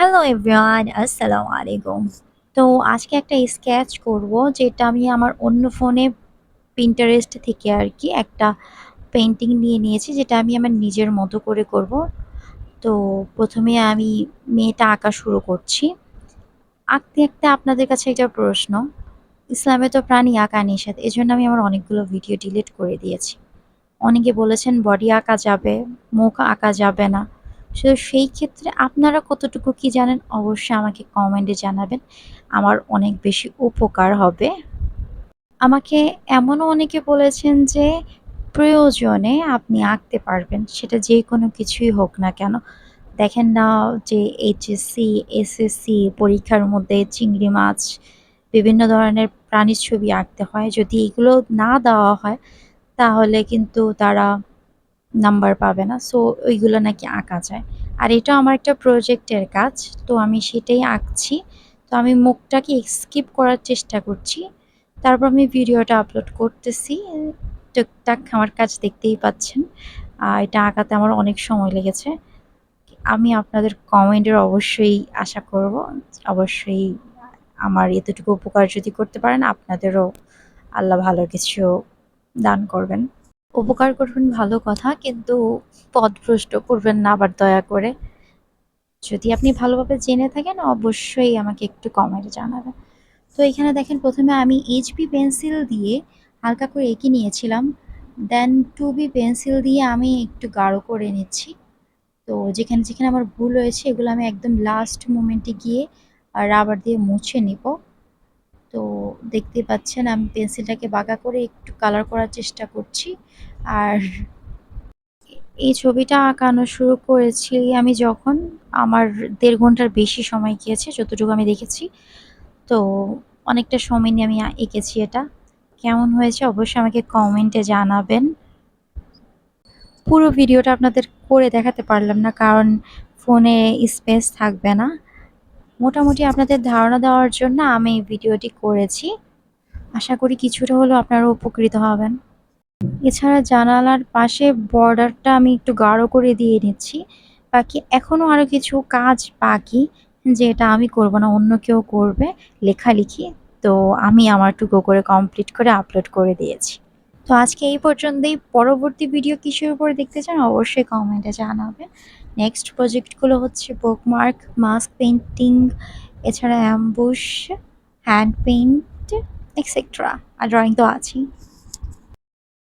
Hello everyone, আসসালামু আলাইকুম। তো আজকে একটা স্কেচ করব, যেটা আমি আমার অন্য ফোনে Pinterest থেকে আরকি একটা পেইন্টিং নিয়ে নিয়েছি, যেটা আমি আমার নিজের মতো করে করব। তো ১ম এ আমি মেয়েটা আঁকা শুরু করছি। আঁকতে আপনাদের কাছে একটা প্রশ্ন। ইসলামে তো প্রাণী আঁকা নিষেধ। এজন্য আমি আমার অনেকগুলো ভিডিও ডিলিট করে দিয়েছি। অনেকে বলেছেন বডি আঁকা যাবে, মুখ আঁকা যাবে না। সো সেই ক্ষেত্রে আপনারা কতটুকু কি জানেন অবশ্যই আমাকে কমেন্টে জানাবেন। আমার অনেক বেশি উপকার হবে। আমাকে এমনও অনেকে বলেছেন যে প্রয়োজনে আপনি আঁকতে পারবেন। সেটা যেকোনো কিছুই হোক না কেন। দেখেন না যে এইচএসসি, এসএসসি পরীক্ষার মধ্যে চিংড়ি মাছ, বিভিন্ন ধরনের প্রাণীর ছবি আঁকতে হয়। যদি এগুলো না দেওয়া হয় তাহলে কিন্তু তারা নাম্বার পাবে না। সো ওইগুলো নাকি আঁকা যায়। আর এটা আমার একটা প্রজেক্টের কাজ। তো আমি সেটাই আঁকছি। তো আমি মুখটাকে স্কিপ করার চেষ্টা করছি। তারপর আমি ভিডিওটা আপলোড করতেছি। টুকটাক আমার কাজ দেখতেই পাচ্ছেন। এটা আঁকাতে আমার অনেক সময় লেগেছে। আমি আপনাদের কমেন্টের অবশ্যই আশা করব। অবশ্যই আমার এতটুকু উপকার যদি করতে পারেন, আপনাদেরও আল্লাহ ভালো কিছু দান করবেন। উপকার করবেন ভালো কথা, কিন্তু পথভ্রষ্ট করবেন না আবার দয়া করে। যদি আপনি ভালোভাবে জেনে থাকেন অবশ্যই আমাকে একটু কমেন্টে জানাবেন। তো এখানে দেখেন ১ম এ আমি এইচবি পেন্সিল দিয়ে হালকা করে এঁকে নিয়েছিলাম। দেন 2B পেন্সিল দিয়ে আমি একটু গাঢ় করে নিচ্ছি। তো যেখানে আমার ভুল হয়েছে এগুলো আমি একদম লাস্ট মোমেন্টে গিয়ে রাবার দিয়ে মুছে নিব। তো দেখতেই পাচ্ছেন আমি পেন্সিলটাকে বাঁকা করে একটু কালার করার চেষ্টা করছি। আর এই ছবিটা আঁকানো শুরু করেছি আমি যখন আমার ১.৫ ঘন্টার বেশি সময় গিয়েছে যতটুকু আমি দেখেছি। তো অনেকটা সময় নিয়ে আমি এঁকেছি এটা। কেমন হয়েছে অবশ্যই আমাকে কমেন্টে জানাবেন। পুরো ভিডিওটা আপনাদের করে দেখাতে পারলাম না, কারণ ফোনে স্পেস থাকবে না। মোটামুটি আপনাদের ধারণা দেওয়ার জন্য আমি ভিডিওটি করেছি। আশা করি কিছুটা হলেও আপনারা উপকৃত হবেন। এছাড়া জানালার পাশে বর্ডারটা আমি একটু গাঢ় করে দিয়ে নিচ্ছি। বাকি এখনও আরো কিছু কাজ বাকি, যেটা আমি করব না, অন্য কেউ করবে, লেখালেখি। তো আমি আমারটুকু করে কমপ্লিট করে আপলোড করে দিয়েছি। তো আজকে এই পর্যন্তই। পরবর্তী ভিডিও কিসের উপরে দেখতে চান অবশ্যই কমেন্টে জানাবেন। নেক্সট প্রজেক্টগুলো হচ্ছে বুকমার্ক, মাস্ক পেইন্টিং, এছাড়া অ্যাম্বুশ, হ্যান্ড পেইন্ট এক্সেট্রা। আর ড্রয়িং তো আছেই।